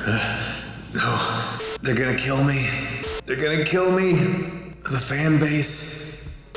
No. They're gonna kill me. They're gonna kill me. The fan base.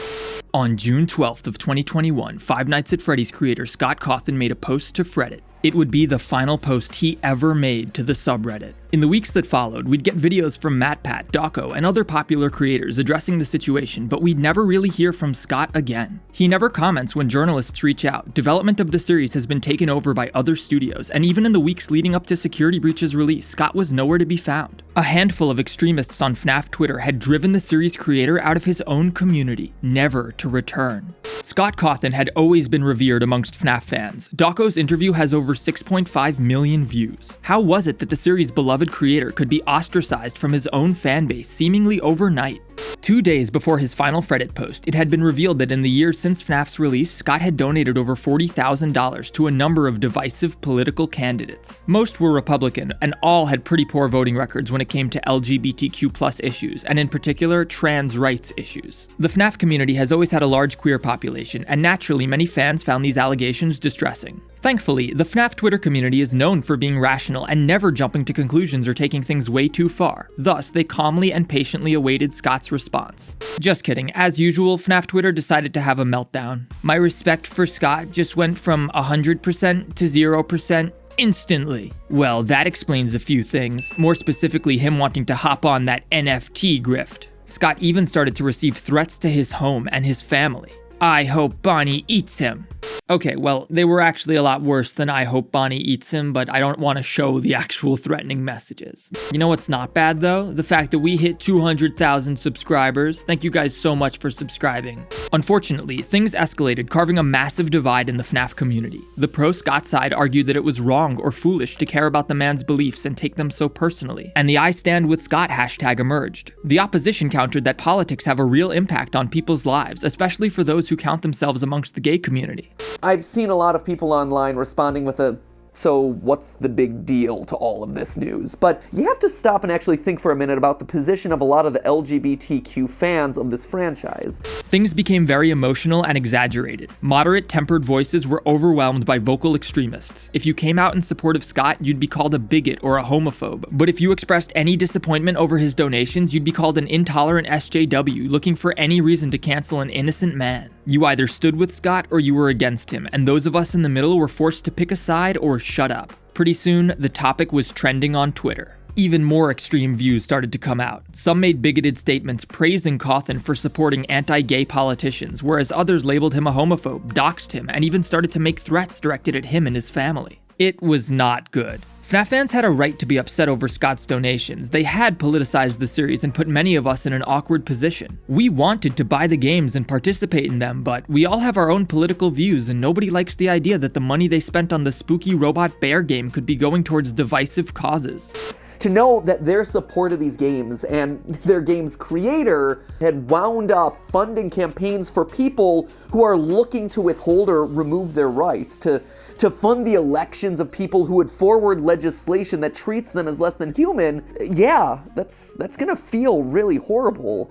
On June 12th of 2021, Five Nights at Freddy's creator Scott Cawthon made a post to Reddit. It would be the final post he ever made to the subreddit. In the weeks that followed, we'd get videos from MatPat, Dawko, and other popular creators addressing the situation, but we'd never really hear from Scott again. He never comments when journalists reach out. Development of the series has been taken over by other studios, and even in the weeks leading up to Security Breach's release, Scott was nowhere to be found. A handful of extremists on FNAF Twitter had driven the series creator out of his own community, never to return. Scott Cawthon had always been revered amongst FNAF fans. Dawko's interview has over 6.5 million views. How was it that the series' beloved creator could be ostracized from his own fanbase seemingly overnight? 2 days before his final Reddit post, it had been revealed that in the years since FNAF's release, Scott had donated over $40,000 to a number of divisive political candidates. Most were Republican, and all had pretty poor voting records when it came to LGBTQ+ issues, and in particular, trans rights issues. The FNAF community has always had a large queer population, and naturally many fans found these allegations distressing. Thankfully, the FNAF Twitter community is known for being rational and never jumping to conclusions or taking things way too far. Thus, they calmly and patiently awaited Scott's response. Just kidding, as usual, FNAF Twitter decided to have a meltdown. My respect for Scott just went from 100% to 0% instantly. Well, that explains a few things, more specifically him wanting to hop on that NFT grift. Scott even started to receive threats to his home and his family. I hope Bonnie eats him. Okay, well, they were actually a lot worse than I hope Bonnie eats him, but I don't want to show the actual threatening messages. You know what's not bad though? The fact that we hit 200,000 subscribers. Thank you guys so much for subscribing. Unfortunately, things escalated, carving a massive divide in the FNAF community. The pro-Scott side argued that it was wrong or foolish to care about the man's beliefs and take them so personally, and the I stand with Scott hashtag emerged. The opposition countered that politics have a real impact on people's lives, especially for those who count themselves amongst the gay community. I've seen a lot of people online responding with a, so what's the big deal to all of this news? But you have to stop and actually think for a minute about the position of a lot of the LGBTQ fans of this franchise. Things became very emotional and exaggerated. Moderate tempered voices were overwhelmed by vocal extremists. If you came out in support of Scott, you'd be called a bigot or a homophobe. But if you expressed any disappointment over his donations, you'd be called an intolerant SJW looking for any reason to cancel an innocent man. You either stood with Scott or you were against him, and those of us in the middle were forced to pick a side or shut up. Pretty soon, the topic was trending on Twitter. Even more extreme views started to come out. Some made bigoted statements praising Cawthon for supporting anti-gay politicians, whereas others labeled him a homophobe, doxed him, and even started to make threats directed at him and his family. It was not good. FNAF fans had a right to be upset over Scott's donations. They had politicized the series and put many of us in an awkward position. We wanted to buy the games and participate in them, but we all have our own political views and nobody likes the idea that the money they spent on the spooky robot bear game could be going towards divisive causes. To know that their support of these games and their game's creator had wound up funding campaigns for people who are looking to withhold or remove their rights, to fund the elections of people who would forward legislation that treats them as less than human, yeah, that's gonna feel really horrible.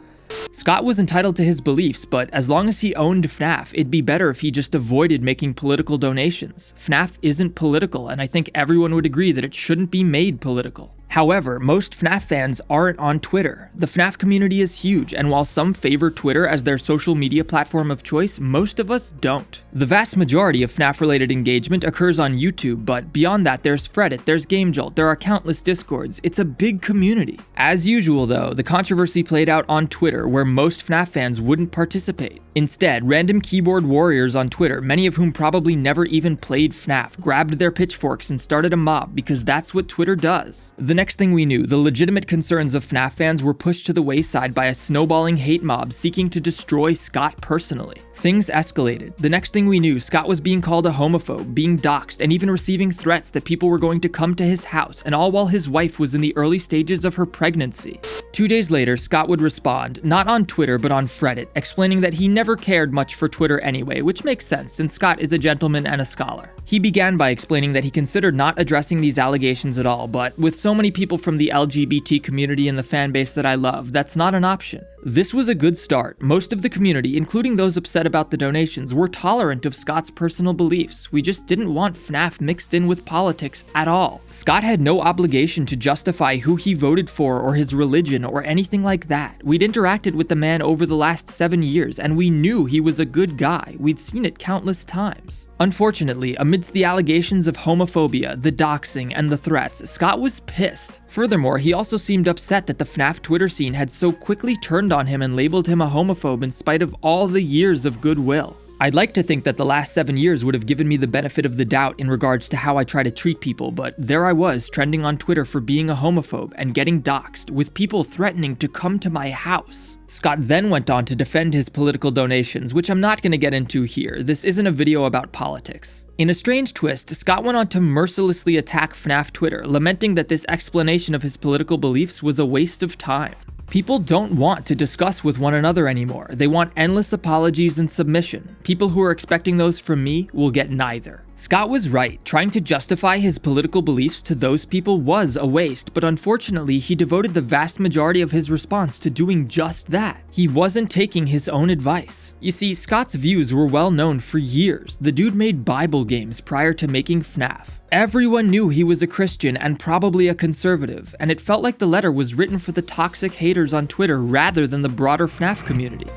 Scott was entitled to his beliefs, but as long as he owned FNAF, it'd be better if he just avoided making political donations. FNAF isn't political, and I think everyone would agree that it shouldn't be made political. However, most FNAF fans aren't on Twitter. The FNAF community is huge, and while some favor Twitter as their social media platform of choice, most of us don't. The vast majority of FNAF-related engagement occurs on YouTube, but beyond that there's Reddit, there's GameJolt, there are countless Discords. It's a big community. As usual though, the controversy played out on Twitter, where most FNAF fans wouldn't participate. Instead, random keyboard warriors on Twitter, many of whom probably never even played FNAF, grabbed their pitchforks and started a mob because that's what Twitter does. The next thing we knew, the legitimate concerns of FNAF fans were pushed to the wayside by a snowballing hate mob seeking to destroy Scott personally. Things escalated. The next thing we knew, Scott was being called a homophobe, being doxxed, and even receiving threats that people were going to come to his house, and all while his wife was in the early stages of her pregnancy. 2 days later, Scott would respond, not on Twitter but on Reddit, explaining that he never cared much for Twitter anyway, which makes sense since Scott is a gentleman and a scholar. He began by explaining that he considered not addressing these allegations at all, but with so many people from the LGBT community and the fanbase that I love, that's not an option. This was a good start. Most of the community, including those upset about the donations, were tolerant of Scott's personal beliefs. We just didn't want FNAF mixed in with politics at all. Scott had no obligation to justify who he voted for or his religion or anything like that. We'd interacted with the man over the last 7 years, and we knew he was a good guy. We'd seen it countless times. Unfortunately, amidst the allegations of homophobia, the doxing, and the threats, Scott was pissed. Furthermore, he also seemed upset that the FNAF Twitter scene had so quickly turned on him and labeled him a homophobe in spite of all the years of goodwill. I'd like to think that the last 7 years would have given me the benefit of the doubt in regards to how I try to treat people, but there I was trending on Twitter for being a homophobe and getting doxxed, with people threatening to come to my house. Scott then went on to defend his political donations, which I'm not going to get into here. This isn't a video about politics. In a strange twist, Scott went on to mercilessly attack FNAF Twitter, lamenting that this explanation of his political beliefs was a waste of time. People don't want to discuss with one another anymore. They want endless apologies and submission. People who are expecting those from me will get neither. Scott was right. Trying to justify his political beliefs to those people was a waste, but unfortunately, he devoted the vast majority of his response to doing just that. He wasn't taking his own advice. You see, Scott's views were well known for years. The dude made Bible games prior to making FNAF. Everyone knew he was a Christian and probably a conservative, and it felt like the letter was written for the toxic haters on Twitter rather than the broader FNAF community.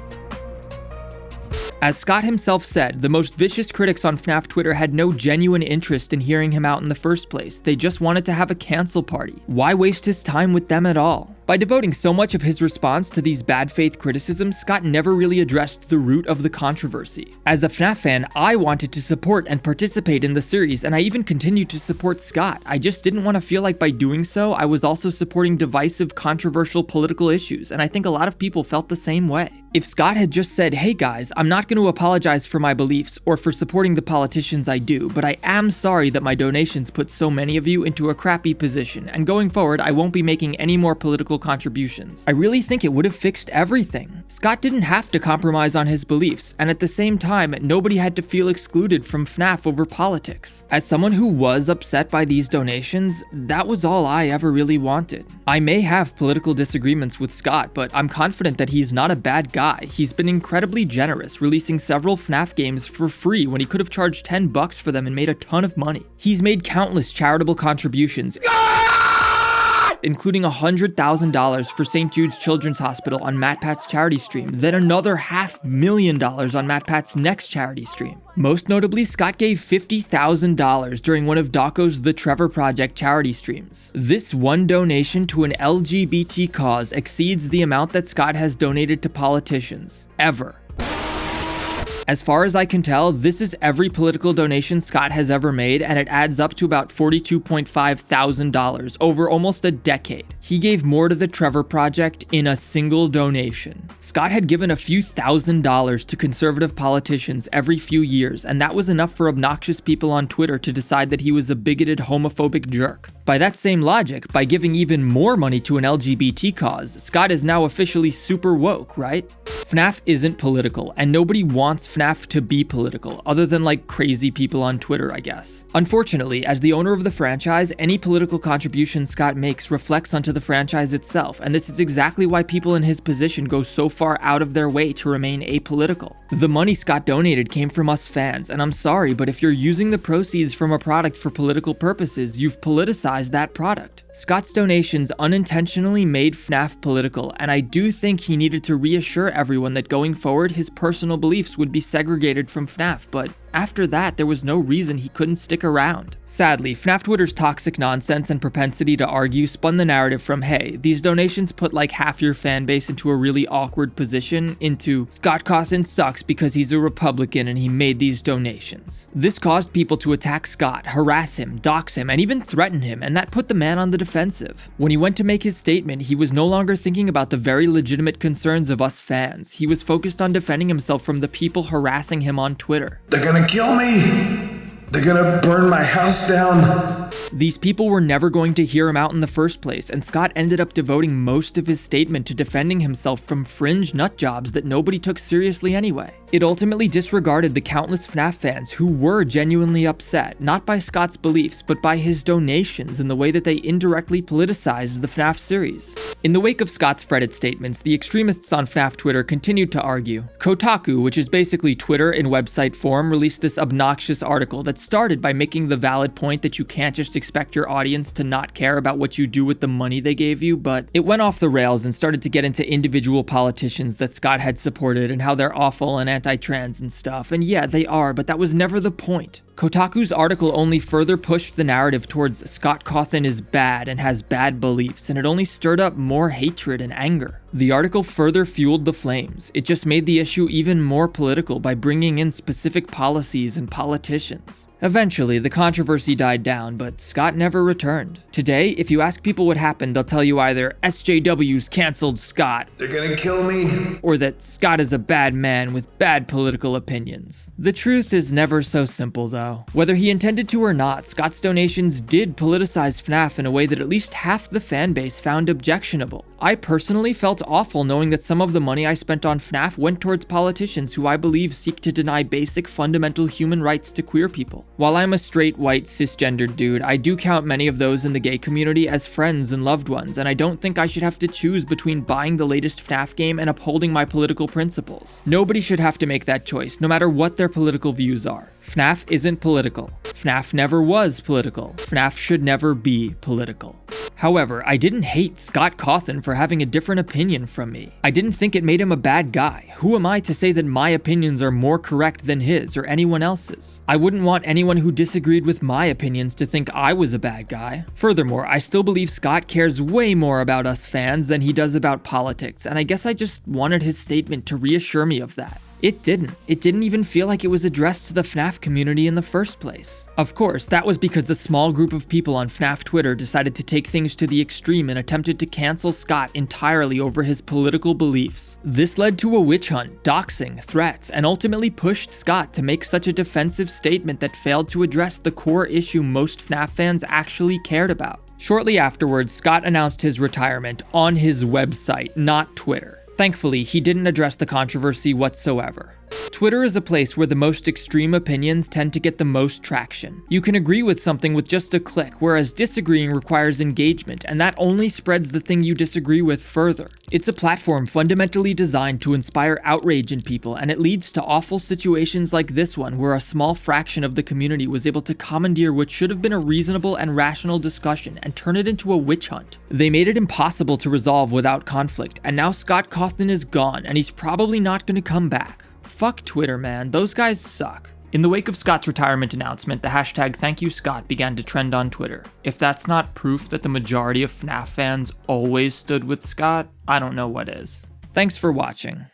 As Scott himself said, the most vicious critics on FNAF Twitter had no genuine interest in hearing him out in the first place. They just wanted to have a cancel party. Why waste his time with them at all? By devoting so much of his response to these bad faith criticisms, Scott never really addressed the root of the controversy. As a FNAF fan, I wanted to support and participate in the series, and I even continued to support Scott. I just didn't want to feel like by doing so, I was also supporting divisive, controversial political issues, and I think a lot of people felt the same way. If Scott had just said, hey guys, I'm not going to apologize for my beliefs or for supporting the politicians I do, but I am sorry that my donations put so many of you into a crappy position, and going forward, I won't be making any more political contributions. I really think it would have fixed everything. Scott didn't have to compromise on his beliefs, and at the same time, nobody had to feel excluded from FNAF over politics. As someone who was upset by these donations, that was all I ever really wanted. I may have political disagreements with Scott, but I'm confident that he's not a bad guy. He's been incredibly generous, releasing several FNAF games for free when he could have charged $10 for them and made a ton of money. He's made countless charitable contributions, including $100,000 for St. Jude's Children's Hospital on MatPat's charity stream, then another $500,000 on MatPat's next charity stream. Most notably, Scott gave $50,000 during one of Daco's The Trevor Project charity streams. This one donation to an LGBT cause exceeds the amount that Scott has donated to politicians, ever. As far as I can tell, this is every political donation Scott has ever made, and it adds up to about $42.5 thousand over almost a decade. He gave more to the Trevor Project in a single donation. Scott had given a few $1,000s to conservative politicians every few years, and that was enough for obnoxious people on Twitter to decide that he was a bigoted, homophobic jerk. By that same logic, by giving even more money to an LGBT cause, Scott is now officially super woke, right? FNAF isn't political, and nobody wants FNAF to be political, other than like crazy people on Twitter, I guess. Unfortunately, as the owner of the franchise, any political contribution Scott makes reflects onto the franchise itself, and this is exactly why people in his position go so far out of their way to remain apolitical. The money Scott donated came from us fans, and I'm sorry, but if you're using the proceeds from a product for political purposes, you've politicized that product. Scott's donations unintentionally made FNAF political, and I do think he needed to reassure everyone that going forward his personal beliefs would be segregated from FNAF, but after that, there was no reason he couldn't stick around. Sadly, FNAF Twitter's toxic nonsense and propensity to argue spun the narrative from, hey, these donations put like half your fan base into a really awkward position, into Scott Cawthon sucks because he's a Republican and he made these donations. This caused people to attack Scott, harass him, dox him, and even threaten him, and that put the man on the defensive. When he went to make his statement, he was no longer thinking about the very legitimate concerns of us fans. He was focused on defending himself from the people harassing him on Twitter. They're gonna kill me! They're gonna burn my house down! These people were never going to hear him out in the first place, and Scott ended up devoting most of his statement to defending himself from fringe nutjobs that nobody took seriously anyway. It ultimately disregarded the countless FNAF fans who were genuinely upset, not by Scott's beliefs, but by his donations and the way that they indirectly politicized the FNAF series. In the wake of Scott's Reddit statements, the extremists on FNAF Twitter continued to argue. Kotaku, which is basically Twitter in website form, released this obnoxious article that started by making the valid point that you can't just expect your audience to not care about what you do with the money they gave you, but it went off the rails and started to get into individual politicians that Scott had supported and how they're awful and anti-trans and stuff. And yeah, they are, but that was never the point. Kotaku's article only further pushed the narrative towards Scott Cawthon is bad and has bad beliefs, and it only stirred up more hatred and anger. The article further fueled the flames. It just made the issue even more political by bringing in specific policies and politicians. Eventually, the controversy died down, but Scott never returned. Today, if you ask people what happened, they'll tell you either SJWs canceled Scott, They're gonna kill me. or that Scott is a bad man with bad political opinions. The truth is never so simple, though. Whether he intended to or not, Scott's donations did politicize FNAF in a way that at least half the fanbase found objectionable. I personally felt awful knowing that some of the money I spent on FNAF went towards politicians who I believe seek to deny basic fundamental human rights to queer people. While I'm a straight, white, cisgendered dude, I do count many of those in the gay community as friends and loved ones, and I don't think I should have to choose between buying the latest FNAF game and upholding my political principles. Nobody should have to make that choice, no matter what their political views are. FNAF isn't political. FNAF never was political. FNAF should never be political. However, I didn't hate Scott Cawthon for having a different opinion from me. I didn't think it made him a bad guy. Who am I to say that my opinions are more correct than his or anyone else's? I wouldn't want anyone who disagreed with my opinions to think I was a bad guy. Furthermore, I still believe Scott cares way more about us fans than he does about politics, and I guess I just wanted his statement to reassure me of that. It didn't. It didn't even feel like it was addressed to the FNAF community in the first place. Of course, that was because a small group of people on FNAF Twitter decided to take things to the extreme and attempted to cancel Scott entirely over his political beliefs. This led to a witch hunt, doxing, threats, and ultimately pushed Scott to make such a defensive statement that failed to address the core issue most FNAF fans actually cared about. Shortly afterwards, Scott announced his retirement on his website, not Twitter. Thankfully, he didn't address the controversy whatsoever. Twitter is a place where the most extreme opinions tend to get the most traction. You can agree with something with just a click, whereas disagreeing requires engagement, and that only spreads the thing you disagree with further. It's a platform fundamentally designed to inspire outrage in people, and it leads to awful situations like this one, where a small fraction of the community was able to commandeer what should have been a reasonable and rational discussion and turn it into a witch hunt. They made it impossible to resolve without conflict, and now Scott Cawthon is gone, and he's probably not going to come back. Fuck Twitter, man. Those guys suck. In the wake of Scott's retirement announcement, the hashtag #ThankYouScott began to trend on Twitter. If that's not proof that the majority of FNAF fans always stood with Scott, I don't know what is. Thanks for watching.